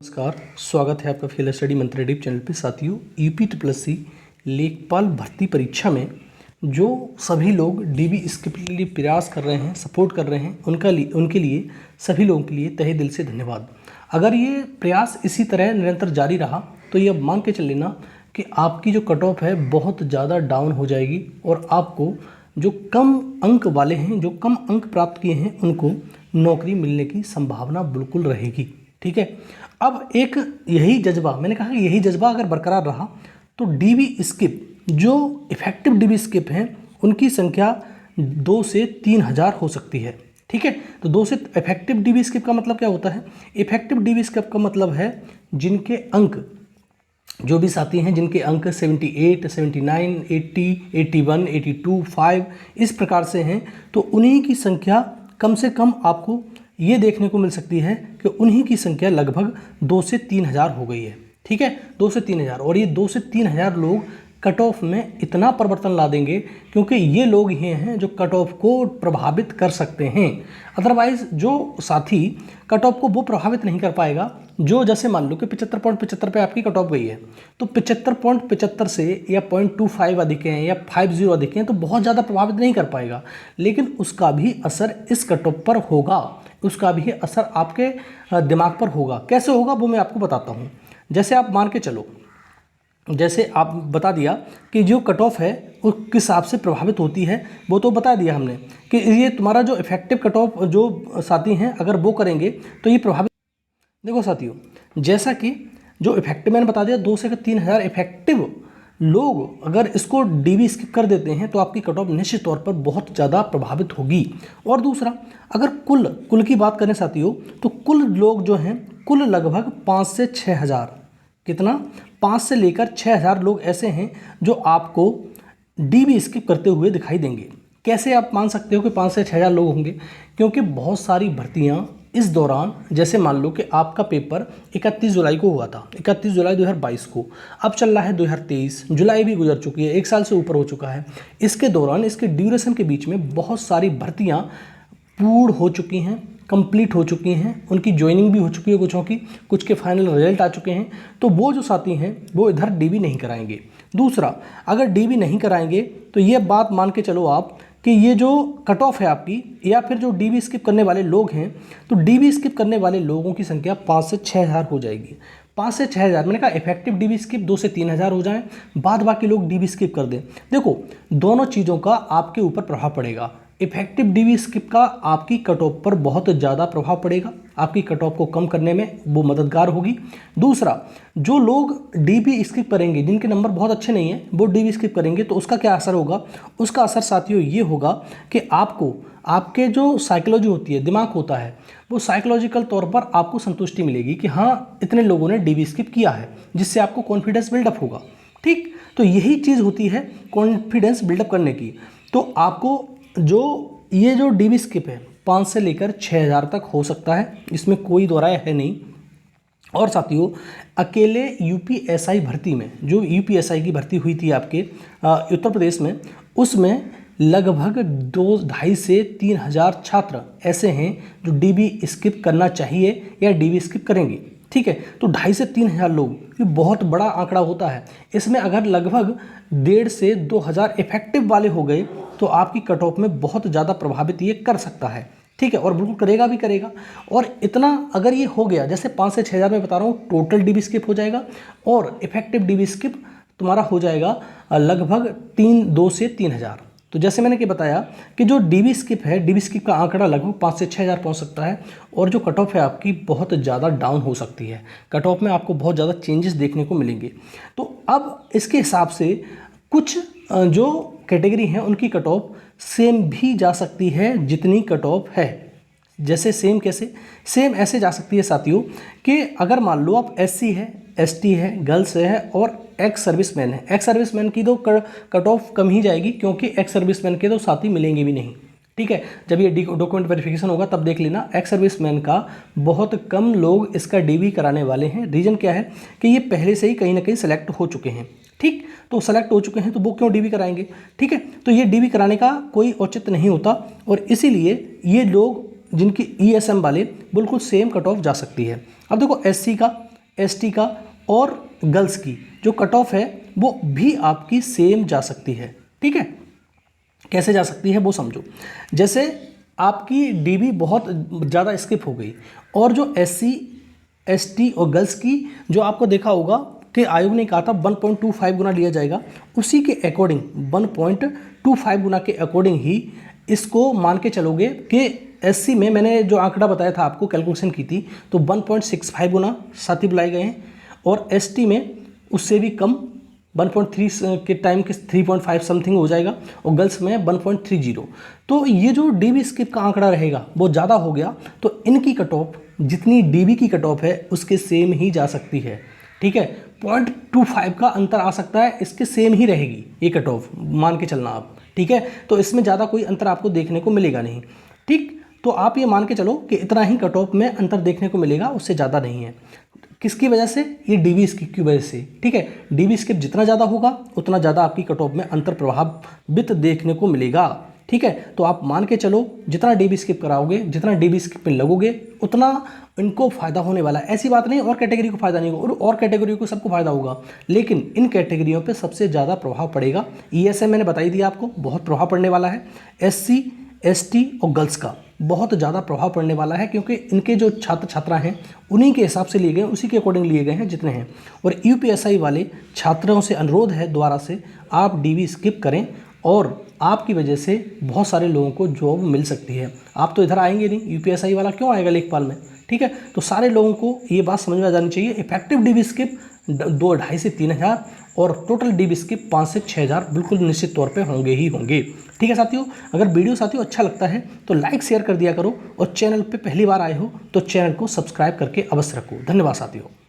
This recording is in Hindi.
नमस्कार, स्वागत है आपका फील्ड स्टडी मंत्र डीप चैनल पे। साथियों, यूपी लेखपाल भर्ती परीक्षा में जो सभी लोग डीबी स्किप के लिए प्रयास कर रहे हैं, सपोर्ट कर रहे हैं, उनके लिए सभी लोगों के लिए तहे दिल से धन्यवाद। अगर ये प्रयास इसी तरह निरंतर जारी रहा तो ये अब मान के चल लेना कि आपकी जो कट ऑफ है बहुत ज़्यादा डाउन हो जाएगी और आपको जो कम अंक वाले हैं, जो कम अंक प्राप्त किए हैं, उनको नौकरी मिलने की संभावना बिल्कुल रहेगी। ठीक है, अब एक यही जज्बा, मैंने कहा कि यही जज्बा अगर बरकरार रहा तो डीबी स्किप, जो इफेक्टिव डीबी स्किप हैं, उनकी संख्या 2 से 3 हज़ार हो सकती है। ठीक है, तो 2 से इफेक्टिव डीबी स्किप का मतलब क्या होता है? इफेक्टिव डीबी स्किप का मतलब है जिनके अंक, जो भी साथी हैं जिनके अंक 78, 79, 80, 81, 82, 5 इस प्रकार से हैं, तो उन्हीं की संख्या कम से कम आपको ये देखने को मिल सकती है कि उन्हीं की संख्या लगभग 2 से 3 हज़ार हो गई है। ठीक है, 2 से 3 हज़ार, और ये 2 से 3 हज़ार लोग कट ऑफ में इतना परिवर्तन ला देंगे क्योंकि ये लोग ही हैं जो कट ऑफ को प्रभावित कर सकते हैं। अदरवाइज़ जो साथी कट ऑफ को वो प्रभावित नहीं कर पाएगा, जो जैसे मान लो कि 75.75 पे आपकी कट ऑफ गई है, तो 75.75 से या 0.25 अधिक हैं या 50 अधिक हैं तो बहुत ज़्यादा प्रभावित नहीं कर पाएगा, लेकिन उसका भी असर इस कट ऑफ पर होगा, उसका भी असर आपके दिमाग पर होगा। कैसे होगा वो मैं आपको बताता हूँ। जैसे आप मान के चलो, जैसे आप बता दिया कि जो कट ऑफ है वो किस हिसाब से प्रभावित होती है, वो तो बता दिया हमने कि ये तुम्हारा जो इफेक्टिव कट ऑफ जो साथी हैं अगर वो करेंगे तो ये प्रभावित। देखो साथियों, जैसा कि जो इफेक्टिव मैंने बता दिया 2 से 3 हज़ार इफेक्टिव लोग अगर इसको डीबी स्किप कर देते हैं तो आपकी कट ऑफ निश्चित तौर पर बहुत ज़्यादा प्रभावित होगी। और दूसरा, अगर कुल की बात करें साथियों, तो कुल लोग जो हैं, कुल लगभग 5 से 6 हज़ार, कितना, 5 से लेकर 6 हज़ार लोग ऐसे हैं जो आपको डीबी स्किप करते हुए दिखाई देंगे। कैसे आप मान सकते हो कि 5 से 6 हज़ार लोग होंगे? क्योंकि बहुत सारी भर्तियां इस दौरान, जैसे मान लो कि आपका पेपर 31 जुलाई को हुआ था, 31 जुलाई 2022 को, अब चल रहा है 2023, जुलाई भी गुजर चुकी है, 1 साल से ऊपर हो चुका है। इसके दौरान, इसके ड्यूरेशन के बीच में बहुत सारी भर्तियां पूर्ण हो चुकी हैं, कंप्लीट हो चुकी हैं, उनकी ज्वाइनिंग भी हो चुकी है कुछों की, कुछ के फाइनल रिजल्ट आ चुके हैं। तो वो जो साथी हैं वो इधर डीबी नहीं कराएंगे। दूसरा, अगर डीबी नहीं कराएंगे तो ये बात मान के चलो आप कि ये जो कट ऑफ है आपकी, या फिर जो डीबी स्किप करने वाले लोग हैं, तो डीबी स्किप करने वाले लोगों की संख्या 5 से 6 हज़ार हो जाएगी। 5 से 6 हज़ार, मैंने कहा इफेक्टिव डीबी स्किप 2 से 3 हज़ार हो जाएं, बाद बाकी लोग डीबी स्किप कर दें। देखो, दोनों चीज़ों का आपके ऊपर प्रभाव पड़ेगा। इफेक्टिव डीबी स्किप का आपकी कट ऑफ पर बहुत ज़्यादा प्रभाव पड़ेगा, आपकी कट ऑफ को कम करने में वो मददगार होगी। दूसरा, जो लोग डीबी स्किप करेंगे, जिनके नंबर बहुत अच्छे नहीं हैं, वो डीबी स्किप करेंगे, तो उसका क्या असर होगा? उसका असर साथियों ये होगा कि आपको, आपके जो साइकोलॉजी होती है, दिमाग होता है, वो साइकोलॉजिकल तौर पर आपको संतुष्टि मिलेगी कि हाँ, इतने लोगों ने डीबी स्किप किया है, जिससे आपको कॉन्फिडेंस बिल्डअप होगा। ठीक, तो यही चीज़ होती है कॉन्फिडेंस बिल्डअप करने की। तो आपको जो ये जो डीबी स्किप है 5 से लेकर 6 हज़ार तक हो सकता है, इसमें कोई दो राय है नहीं। और साथियों, अकेले यूपीएसआई भर्ती में, जो यूपीएसआई की भर्ती हुई थी आपके उत्तर प्रदेश में, उसमें लगभग 2-2.5 से 3 हज़ार छात्र ऐसे हैं जो डीबी स्किप करना चाहिए या डीबी स्किप करेंगे। ठीक है, तो 2.5 से 3 हज़ार लोग, ये बहुत बड़ा आंकड़ा होता है। इसमें अगर लगभग 1.5 से 2 हज़ार इफेक्टिव वाले हो गए तो आपकी कट ऑफ में बहुत ज़्यादा प्रभावित ये कर सकता है। ठीक है, और बिल्कुल करेगा भी करेगा। और इतना अगर ये हो गया, जैसे 5 से 6 हज़ार में बता रहा हूँ, टोटल डीबी स्किप हो जाएगा और इफेक्टिव डीबी स्किप तुम्हारा हो जाएगा लगभग 2 से 3 हज़ार। तो जैसे मैंने क्या बताया कि जो डीबी स्किप है, डीबी स्किप का आंकड़ा लगभग 5 से 6 हज़ार पहुँच सकता है, और जो कट ऑफ है आपकी बहुत ज़्यादा डाउन हो सकती है। कट ऑफ में आपको बहुत ज़्यादा चेंजेस देखने को मिलेंगे। तो अब इसके हिसाब से कुछ जो कैटेगरी हैं उनकी कट ऑफ सेम भी जा सकती है जितनी कट ऑफ है। जैसे सेम कैसे? सेम ऐसे जा सकती है साथियों कि अगर मान लो आप एससी है, एसटी है, गर्ल्स है और एक्स सर्विसमैन है। एक्स सर्विसमैन की तो कट ऑफ कम ही जाएगी, क्योंकि एक्स सर्विसमैन के तो साथी मिलेंगे भी नहीं। ठीक है, जब ये डॉक्यूमेंट वेरिफिकेशन होगा तब देख लेना, एक्स सर्विसमैन का बहुत कम लोग इसका डीबी कराने वाले हैं। रीज़न क्या है कि ये पहले से ही कहीं ना कहीं सेलेक्ट हो चुके हैं। ठीक, तो सेलेक्ट हो चुके हैं तो वो क्यों डीबी कराएंगे? ठीक है, तो ये डीबी कराने का कोई औचित्य नहीं होता, और इसीलिए ये लोग जिनकी ईएसएम वाले बिल्कुल सेम कट ऑफ जा सकती है। अब देखो एससी का एसटी का और गर्ल्स की जो कट ऑफ है वो भी आपकी सेम जा सकती है। ठीक है, कैसे जा सकती है वो समझो। जैसे आपकी डीबी बहुत ज़्यादा स्किप हो गई और जो एससी एसटी और गर्ल्स की जो आपको देखा होगा कि आयोग ने कहा था 1.25 गुना लिया जाएगा, उसी के अकॉर्डिंग 1.25 गुना के अकॉर्डिंग ही इसको मान के चलोगे कि एससी में मैंने जो आंकड़ा बताया था आपको, कैलकुलेशन की थी, तो 1.65 गुना साथी बुलाए गए हैं और एसटी में उससे भी कम 1.3 के टाइम के 3.5 समथिंग हो जाएगा और गर्ल्स में 1.30। तो ये जो डीबी स्किप का आंकड़ा रहेगा वो ज़्यादा हो गया तो इनकी कट ऑफ जितनी डीबी की कट ऑफ है उसके सेम ही जा सकती है। ठीक है, 0.25 का अंतर आ सकता है, इसके सेम ही रहेगी ये कट ऑफ, मान के चलना आप। ठीक है, तो इसमें ज़्यादा कोई अंतर आपको देखने को मिलेगा नहीं। ठीक, तो आप ये मान के चलो कि इतना ही कट ऑफ में अंतर देखने को मिलेगा, उससे ज़्यादा नहीं है। किसकी वजह से? ये डीबी स्किप की वजह से। ठीक है, डीबी स्किप जितना ज़्यादा होगा उतना ज़्यादा आपकी कट ऑफ में अंतर प्रभावित देखने को मिलेगा। ठीक है, तो आप मान के चलो जितना डीबी स्किप कराओगे, जितना डीबी स्किप में लगोगे, उतना इनको फ़ायदा होने वाला है। ऐसी बात नहीं और कैटेगरी को फ़ायदा नहीं होगा, और कैटेगरी को सबको फ़ायदा होगा, लेकिन इन कैटेगरियों पे सबसे ज़्यादा प्रभाव पड़ेगा। ईएसआई मैंने बताई दी आपको, बहुत प्रभाव पड़ने वाला है। एससी एसटी और गर्ल्स का बहुत ज़्यादा प्रभाव पड़ने वाला है, क्योंकि इनके जो छात्र छात्रा हैं उन्हीं के हिसाब से लिए गए, उसी के अकॉर्डिंग लिए गए हैं जितने हैं। और यूपीएसआई वाले छात्रों से अनुरोध है दोबारा से, आप डीबी स्किप करें और आपकी वजह से बहुत सारे लोगों को जॉब मिल सकती है। आप तो इधर आएंगे नहीं, यूपीएसआई वाला क्यों आएगा लेखपाल में? ठीक है, तो सारे लोगों को ये बात समझ में आ जानी चाहिए। इफेक्टिव डीबी स्किप 2,500 से 3,000 और टोटल डीबी स्किप 5 से 6,000 बिल्कुल निश्चित तौर पे होंगे ही होंगे। ठीक है साथियों, अगर वीडियो साथियों अच्छा लगता है तो लाइक शेयर कर दिया करो और चैनल पे पहली बार आए हो तो चैनल को सब्सक्राइब करके अवश्य रखो। धन्यवाद साथियों।